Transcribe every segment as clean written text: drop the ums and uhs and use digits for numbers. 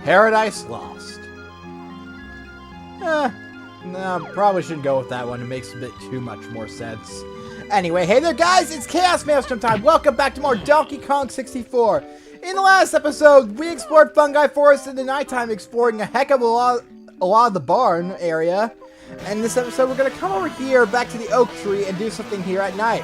Paradise Lost. No, probably shouldn't go with that one. It makes a bit too much more sense. Anyway, hey there guys, it's ChaosMaelstrom time. Welcome back to more Donkey Kong 64. In the last episode, we explored Fungi Forest in the nighttime, exploring a heck of a lot of the barn area. And this episode, we're going to come over here, back to the oak tree, and do something here at night.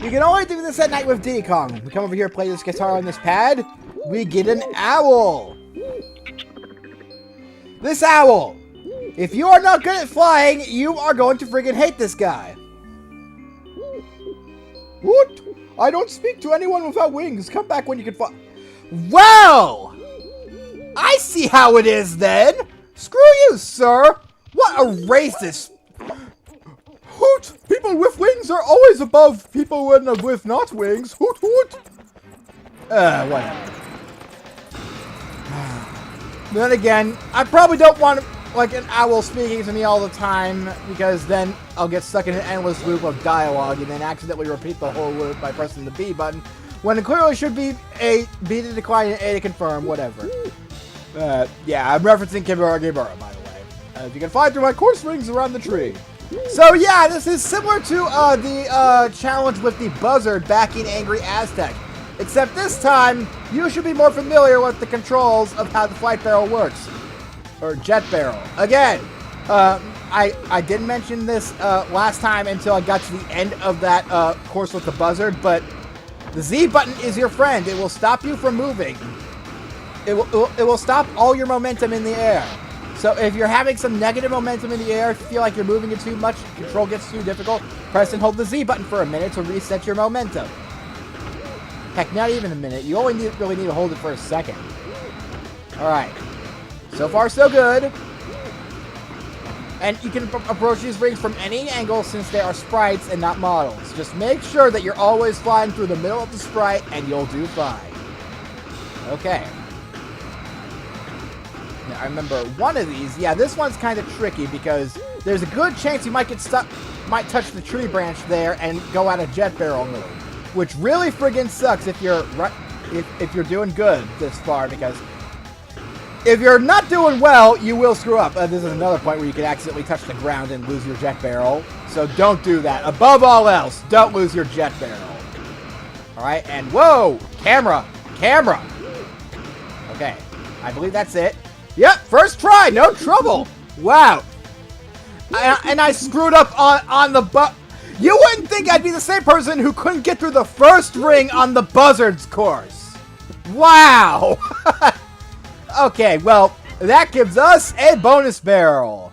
You can only do this at night with Diddy Kong. We come over here, play this guitar on this pad. We get an owl. This owl. If you are not good at flying, you are going to friggin' hate this guy. What? I don't speak to anyone without wings. Come back when you can fly. Well, I see how it is then. Screw you, sir. What a racist. Hoot! People with wings are always above people with not wings. Hoot hoot. Whatever. Then again, I probably don't want like an owl speaking to me all the time, because then I'll get stuck in an endless loop of dialogue and then accidentally repeat the whole loop by pressing the B button, when it clearly should be A, B to decline and A to confirm, whatever. Yeah, I'm referencing Kimura Gibara, by the way. You can fly through my course rings around the tree. So yeah, this is similar to the challenge with the buzzard back in Angry Aztec. Except this time, you should be more familiar with the controls of how the flight barrel works. Or jet barrel. Again, I didn't mention this last time until I got to the end of that course with the buzzard, but the Z button is your friend. It will stop you from moving. It will stop all your momentum in the air. So if you're having some negative momentum in the air, if you feel like you're moving it too much, control gets too difficult, press and hold the Z button for a minute to reset your momentum. Heck, not even a minute. You only really need to hold it for a second. Alright. So far, so good. And you can approach these rings from any angle since they are sprites and not models. Just make sure that you're always flying through the middle of the sprite and you'll do fine. Okay. Now, I remember one of these. Yeah, this one's kind of tricky because there's a good chance you might get stuck, might touch the tree branch there and go out of jet barrel mode. Which really friggin' sucks if you're doing good this far, because if you're not doing well, you will screw up. This is another point where you could accidentally touch the ground and lose your jet barrel. So don't do that. Above all else, don't lose your jet barrel. Alright, and whoa! Camera! Camera! Okay, I believe that's it. Yep, first try, no trouble! Wow. And I screwed up on the You wouldn't think I'd be the same person who couldn't get through the first ring on the buzzard's course. Wow! Okay, well, that gives us a bonus barrel.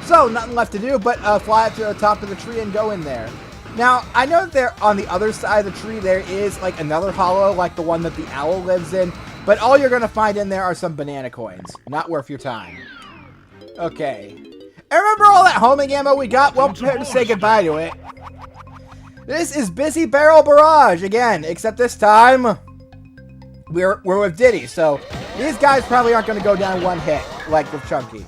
So, nothing left to do but fly up to the top of the tree and go in there. Now, I know that there, on the other side of the tree, there is like another hollow, like the one that the owl lives in, but all you're going to find in there are some banana coins. Not worth your time. Okay. And remember all that homing ammo we got? Well, prepare to say goodbye to it. This is Busy Barrel Barrage again, except this time we're with Diddy, so these guys probably aren't going to go down one hit like with Chunky.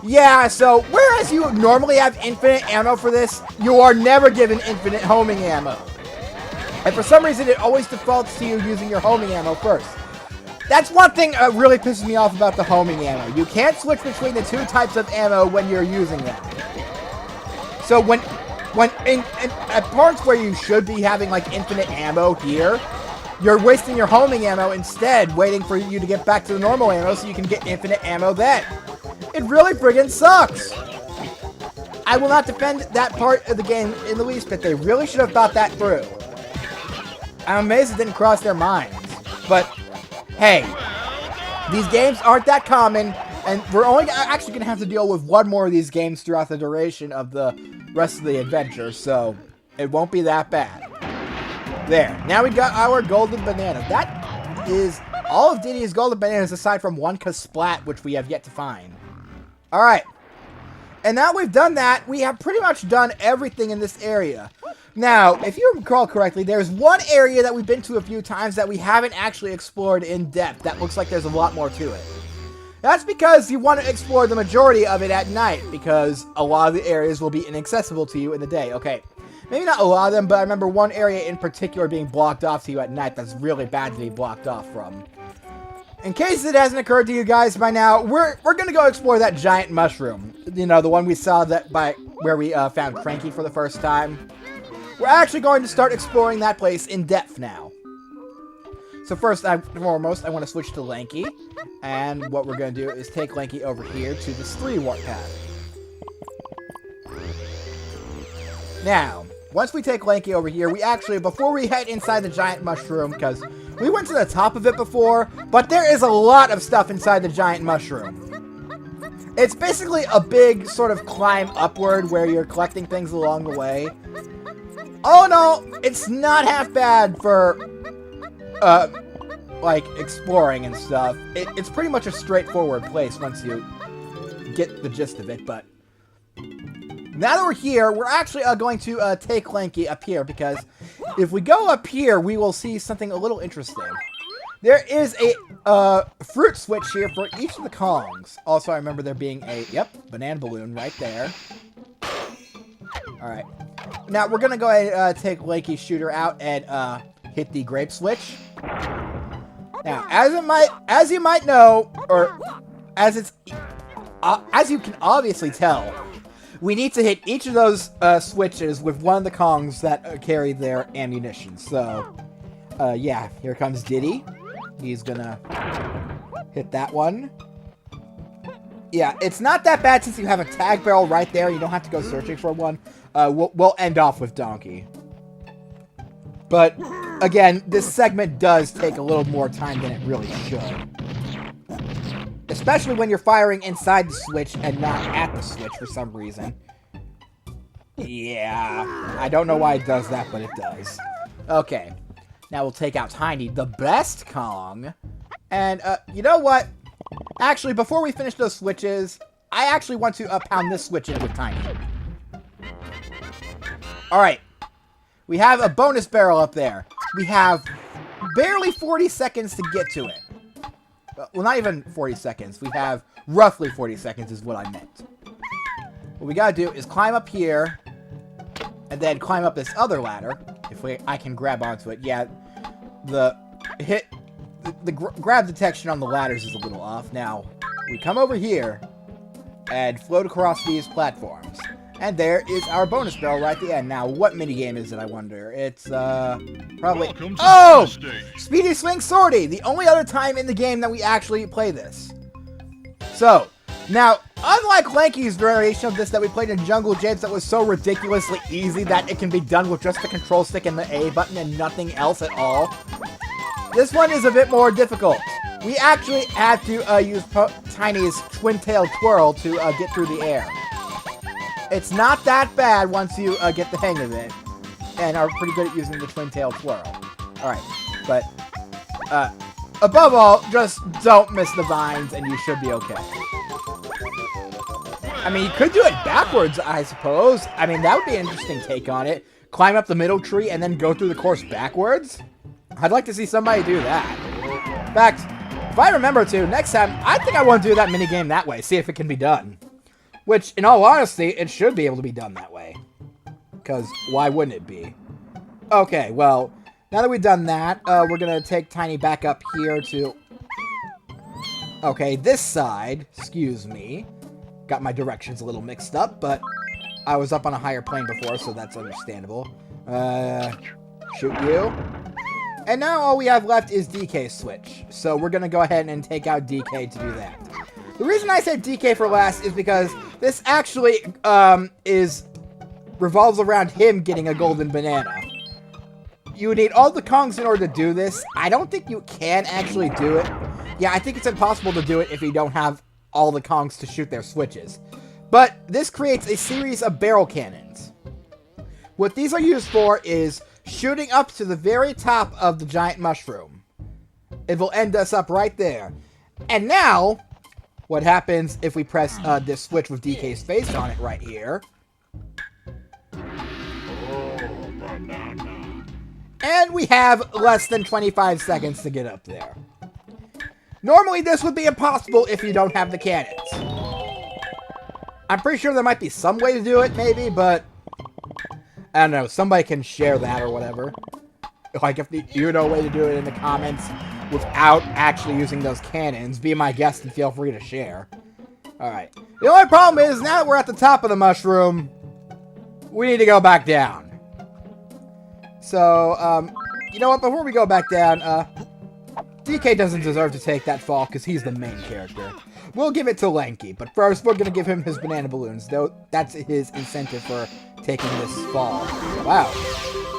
Yeah, so whereas you normally have infinite ammo for this, you are never given infinite homing ammo. And for some reason, it always defaults to you using your homing ammo first. That's one thing that really pisses me off about the homing ammo. You can't switch between the two types of ammo when you're using them. So when at parts where you should be having like infinite ammo here, you're wasting your homing ammo instead, waiting for you to get back to the normal ammo so you can get infinite ammo then. It really friggin' sucks. I will not defend that part of the game in the least bit. They really should have thought that through. I'm amazed it didn't cross their minds. But hey, these games aren't that common, and we're only actually going to have to deal with one more of these games throughout the duration of the rest of the adventure, so it won't be that bad. There. Now we got our golden banana. That is all of Diddy's golden bananas aside from one Kasplat, which we have yet to find. Alright. And now we've done that, we have pretty much done everything in this area. Now, if you recall correctly, there's one area that we've been to a few times that we haven't actually explored in depth. That looks like there's a lot more to it. That's because you want to explore the majority of it at night, because a lot of the areas will be inaccessible to you in the day. Okay, maybe not a lot of them, but I remember one area in particular being blocked off to you at night that's really bad to be blocked off from. In case it hasn't occurred to you guys by now, we're gonna go explore that giant mushroom. You know, the one we saw where we found Cranky for the first time. We're actually going to start exploring that place in depth now. So first and foremost, I want to switch to Lanky. And what we're going to do is take Lanky over here to this 3 warp path. Now, once we take Lanky over here, we actually, before we head inside the giant mushroom, because we went to the top of it before, but there is a lot of stuff inside the giant mushroom. It's basically a big sort of climb upward where you're collecting things along the way. Oh no, it's not half bad for, like, exploring and stuff. It's pretty much a straightforward place once you get the gist of it, but now that we're here, we're actually going to take Lanky up here, because if we go up here, we will see something a little interesting. There is a fruit switch here for each of the Kongs. Also, I remember there being a, banana balloon right there. Alright. Now, we're going to go ahead and take Lanky's shooter out and hit the grape switch. Now, as you might know, or as you can obviously tell, we need to hit each of those switches with one of the Kongs that carry their ammunition. So, yeah, here comes Diddy. He's gonna hit that one. Yeah, it's not that bad since you have a tag barrel right there. You don't have to go searching for one. We'll end off with Donkey. But, again, this segment does take a little more time than it really should. Especially when you're firing inside the switch and not at the switch for some reason. Yeah, I don't know why it does that, but it does. Okay, now we'll take out Tiny, the best Kong. And, you know what? Actually, before we finish those switches, I actually want to pound this switch in with Tiny. Alright. We have a bonus barrel up there. We have barely 40 seconds to get to it. Well, not even 40 seconds. We have roughly 40 seconds is what I meant. What we gotta do is climb up here, and then climb up this other ladder. If I can grab onto it. Yeah, the grab detection on the ladders is a little off. Now, we come over here, and float across these platforms. And there is our bonus barrel right at the end. Now, what minigame is it, I wonder? It's, probably... Oh! Speedy Swing Swordy! The only other time in the game that we actually play this. So, now, unlike Lanky's variation of this that we played in Jungle Japes that was so ridiculously easy that it can be done with just the control stick and the A button and nothing else at all, this one is a bit more difficult. We actually have to use Tiny's twin-tailed twirl to get through the air. It's not that bad once you get the hang of it, and are pretty good at using the twin-tailed twirl. Alright, but above all, just don't miss the vines and you should be okay. I mean, you could do it backwards, I suppose. I mean, that would be an interesting take on it. Climb up the middle tree and then go through the course backwards? I'd like to see somebody do that. In fact, if I remember to, next time, I think I want to do that minigame that way, see if it can be done. Which, in all honesty, it should be able to be done that way. Because why wouldn't it be? Okay, well, now that we've done that, we're going to take Tiny back up here to... Okay, this side, excuse me. Got my directions a little mixed up, but I was up on a higher plane before, so that's understandable. Shoot you. And now all we have left is DK's switch. So we're going to go ahead and take out DK to do that. The reason I said DK for last is because this actually revolves around him getting a golden banana. You would need all the Kongs in order to do this. I don't think you can actually do it. Yeah, I think it's impossible to do it if you don't have all the Kongs to shoot their switches. But this creates a series of barrel cannons. What these are used for is shooting up to the very top of the giant mushroom. It will end us up right there. And now... what happens if we press this switch with DK's face on it right here? And we have less than 25 seconds to get up there. Normally this would be impossible if you don't have the cannons. I'm pretty sure there might be some way to do it, maybe, but... I don't know, somebody can share that or whatever. Like, if you know a way to do it in the comments, without actually using those cannons. Be my guest and feel free to share. Alright. The only problem is, now that we're at the top of the mushroom, we need to go back down. So, you know what? Before we go back down, DK doesn't deserve to take that fall because he's the main character. We'll give it to Lanky, but first we're going to give him his banana balloons, though that's his incentive for taking this fall. Wow,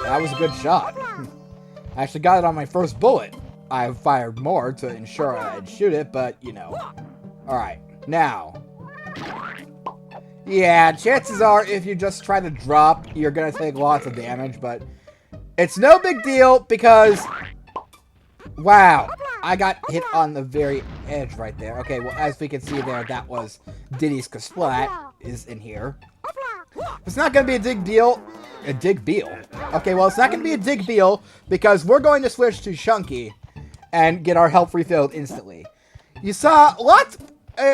that was a good shot. I actually got it on my first bullet. I fired more to ensure I'd shoot it, but, you know. Alright, now. Yeah, chances are if you just try to drop, you're going to take lots of damage, but it's no big deal because... Wow, I got hit on the very edge right there. Okay, well, as we can see there, that was Diddy's Kasplat is in here. It's not going to be a dig deal. A dig beal. Okay, well, it's not going to be a dig beal because we're going to switch to Chunky and get our health refilled instantly. You saw lots...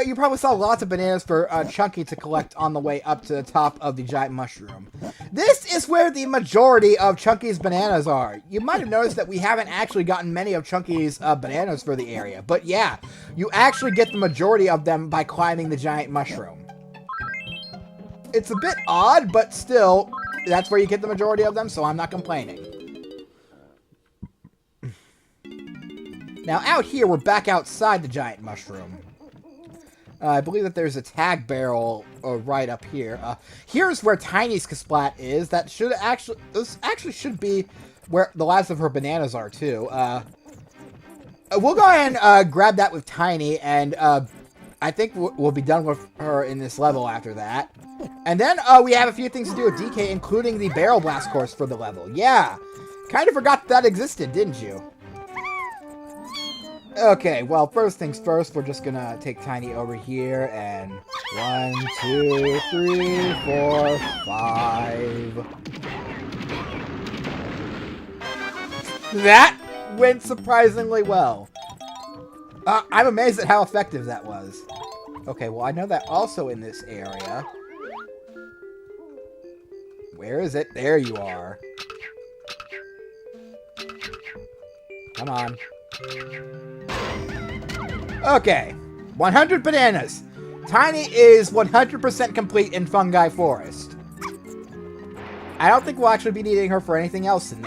you probably saw lots of bananas for Chunky to collect on the way up to the top of the giant mushroom. This is where the majority of Chunky's bananas are. You might have noticed that we haven't actually gotten many of Chunky's bananas for the area. But yeah, you actually get the majority of them by climbing the giant mushroom. It's a bit odd, but still, that's where you get the majority of them, so I'm not complaining. Now out here, we're back outside the giant mushroom. I believe that there's a tag barrel right up here. Here's where Tiny's Kasplat is. That should actually... This actually should be where the last of her bananas are, too. We'll go ahead and grab that with Tiny, and I think we'll be done with her in this level after that. And then we have a few things to do with DK, including the Barrel Blast course for the level. Yeah, kind of forgot that existed, didn't you? Okay, well, first things first, we're just gonna take Tiny over here, and 1, 2, 3, 4, 5. That went surprisingly well. I'm amazed at how effective that was. Okay, well, I know that also in this area. Where is it? There you are. Come on. Okay, 100 bananas. Tiny is 100% complete in Fungi Forest. I don't think we'll actually be needing her for anything else in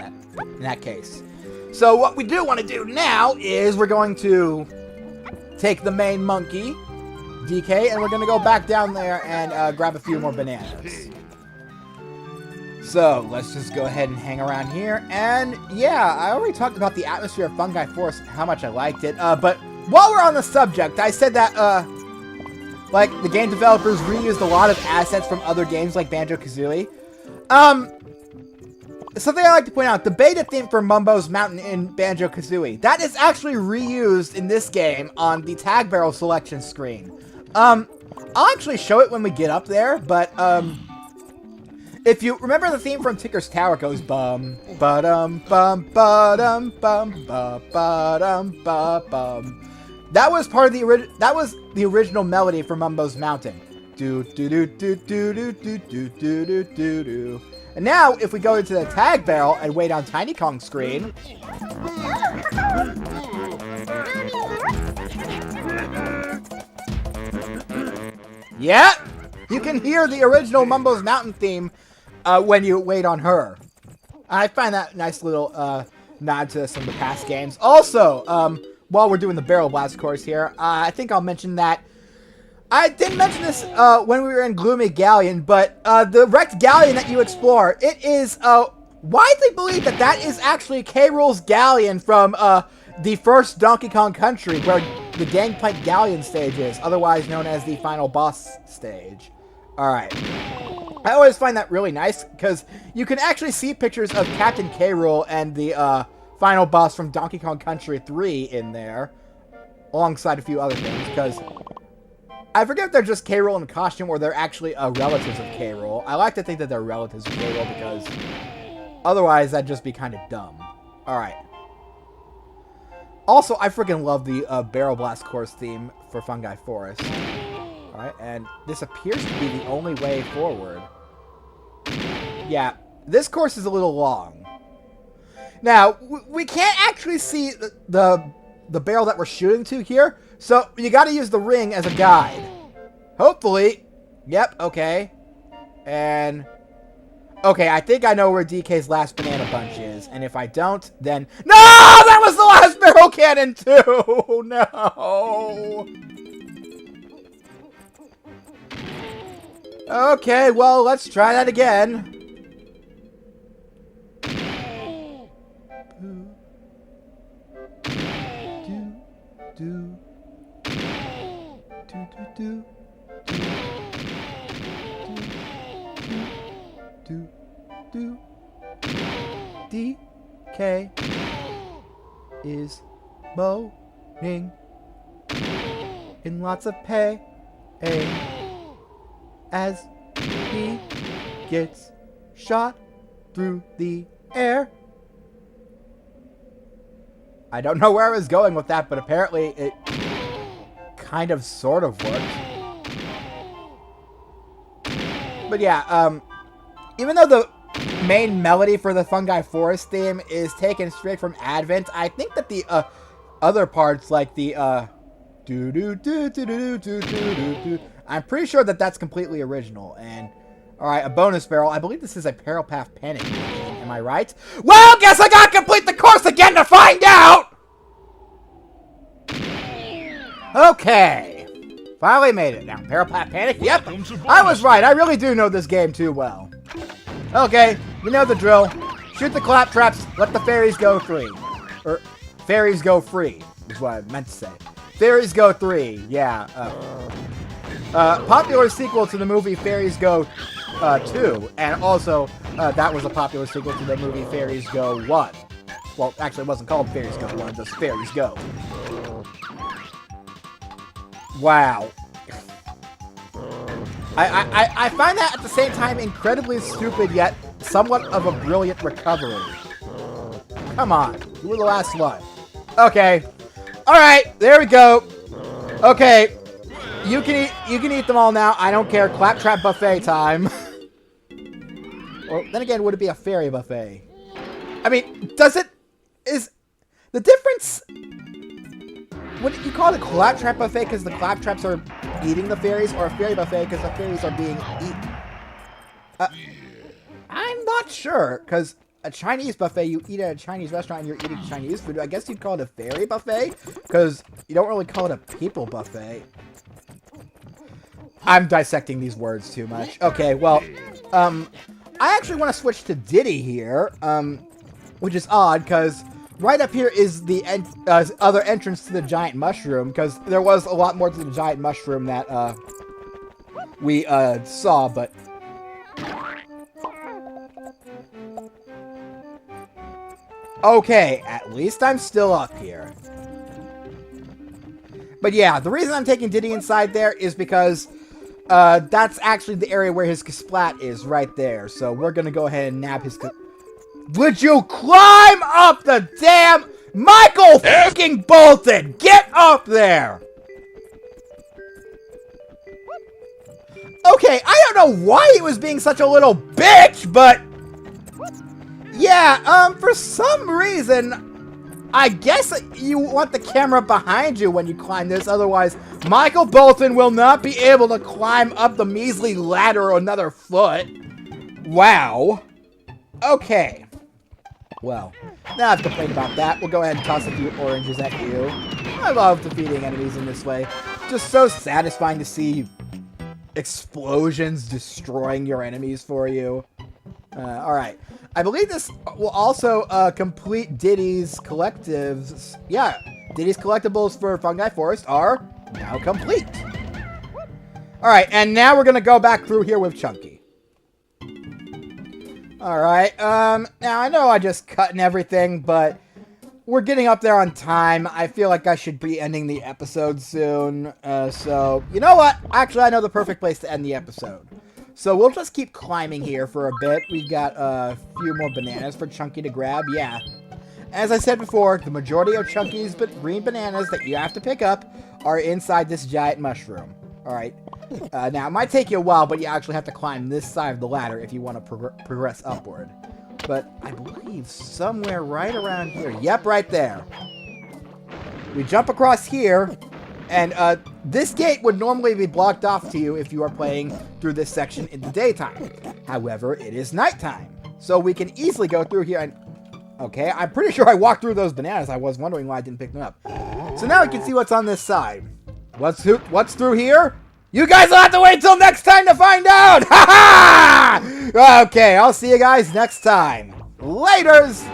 that case. So what we do want to do now is we're going to take the main monkey, DK, and we're going to go back down there and grab a few more bananas. So, let's just go ahead and hang around here. And, yeah, I already talked about the atmosphere of Fungi Forest, how much I liked it. But while we're on the subject, I said that, like, the game developers reused a lot of assets from other games like Banjo-Kazooie. Something I like to point out, the beta theme for Mumbo's Mountain in Banjo-Kazooie, that is actually reused in this game on the tag barrel selection screen. I'll actually show it when we get up there, but, if you remember the theme from Ticker's Tower, it goes bum ba-dum bum ba-dum bum ba ba-dum ba bum. That was part of the original melody for Mumbo's Mountain. Do do do do do do do do do do do do. And now, if we go into the tag barrel and wait on Tiny Kong's screen, yeah, you can hear the original Mumbo's Mountain theme when you wait on her. I find that a nice little nod to some of the past games. Also, while we're doing the Barrel Blast course here, I think I'll mention that I didn't mention this when we were in Gloomy Galleon, but the wrecked galleon that you explore, it is widely believed that that is actually K. Rool's galleon from the first Donkey Kong Country, where the Gangplank Galleon stage is, otherwise known as the final boss stage. Alright. I always find that really nice, because you can actually see pictures of Captain K. Rool and the final boss from Donkey Kong Country 3 in there, alongside a few other things, because I forget if they're just K. Rool in costume or they're actually relatives of K. Rool. I like to think that they're relatives of K. Rool, because otherwise that'd just be kind of dumb. Alright. Also, I freaking love the Barrel Blast course theme for Fungi Forest. Alright, and this appears to be the only way forward. Yeah, this course is a little long. Now, we can't actually see the the barrel that we're shooting to here. So you got to use the ring as a guide. Hopefully. Yep, okay. And... okay, I think I know where DK's last banana bunch is. And if I don't, then... no! That was the last barrel cannon, too! No! Okay, well, let's try that again. DK is moaning in lots of pain as he gets shot through the air. I don't know where I was going with that, but apparently it kind of sort of worked. But yeah, even though the main melody for the Fungi Forest theme is taken straight from Advent, I think that the other parts, like the do do do do do do do do, I'm pretty sure that that's completely original. And all right, a bonus barrel. I believe this is a Peril Path Panic game. Am I right? Well, guess I gotta complete the course again to find out. Okay, finally made it. Now, Peril Path Panic. Yep, I was right. I really do know this game too well. Okay, you know the drill. Shoot the claptraps, let the fairies go free. Or, fairies go free, is what I meant to say. Fairies Go 3, yeah. Popular sequel to the movie Fairies Go 2, and also that was a popular sequel to the movie Fairies Go 1. Well, actually it wasn't called Fairies Go 1, just Fairies Go. Wow. I find that at the same time incredibly stupid, yet somewhat of a brilliant recovery. Come on, you were the last one. Okay, all right, there we go. Okay, you can eat them all now. I don't care. Claptrap buffet time. Well, then again, would it be a fairy buffet? I mean, is the difference? Would you call it a claptrap buffet because the claptraps are eating the fairies, or a fairy buffet because the fairies are being eaten? I'm not sure, because a Chinese buffet, you eat at a Chinese restaurant and you're eating Chinese food. I guess you'd call it a fairy buffet, because you don't really call it a people buffet. I'm dissecting these words too much. Okay, well, I actually want to switch to Diddy here, which is odd, because right up here is the other entrance to the giant mushroom, because there was a lot more to the giant mushroom that we saw, but... okay, at least I'm still up here. But yeah, the reason I'm taking Diddy inside there is because that's actually the area where his Kasplat is, right there. So we're gonna go ahead and nab his... would you climb up the damn... Michael fucking Bolton! Get up there! Okay, I don't know why he was being such a little bitch, but... yeah, for some reason, I guess you want the camera behind you when you climb this, otherwise Michael Bolton will not be able to climb up the measly ladder another foot. Wow. Okay. Well, now I've complained about that. We'll go ahead and toss a few oranges at you. I love defeating enemies in this way. Just so satisfying to see explosions destroying your enemies for you. Alright. I believe this will also complete Diddy's collectives. Yeah, Diddy's collectibles for Fungi Forest are now complete. Alright, and now we're going to go back through here with Chunky. Alright, now I know I just cut and everything, but we're getting up there on time. I feel like I should be ending the episode soon. So, you know what? Actually, I know the perfect place to end the episode. So we'll just keep climbing here for a bit. We've got a few more bananas for Chunky to grab. Yeah. As I said before, the majority of Chunky's green bananas that you have to pick up are inside this giant mushroom. Alright. Now, it might take you a while, but you actually have to climb this side of the ladder if you want to progress upward. But I believe somewhere right around here. Yep, right there. We jump across here, and this gate would normally be blocked off to you if you are playing through this section in the daytime. However, it is nighttime, so we can easily go through here and... Okay, I'm pretty sure I walked through those bananas. I was wondering why I didn't pick them up. So now we can see what's on this side. What's through here? You guys will have to wait till next time to find out! Ha ha! Okay, I'll see you guys next time. Laters!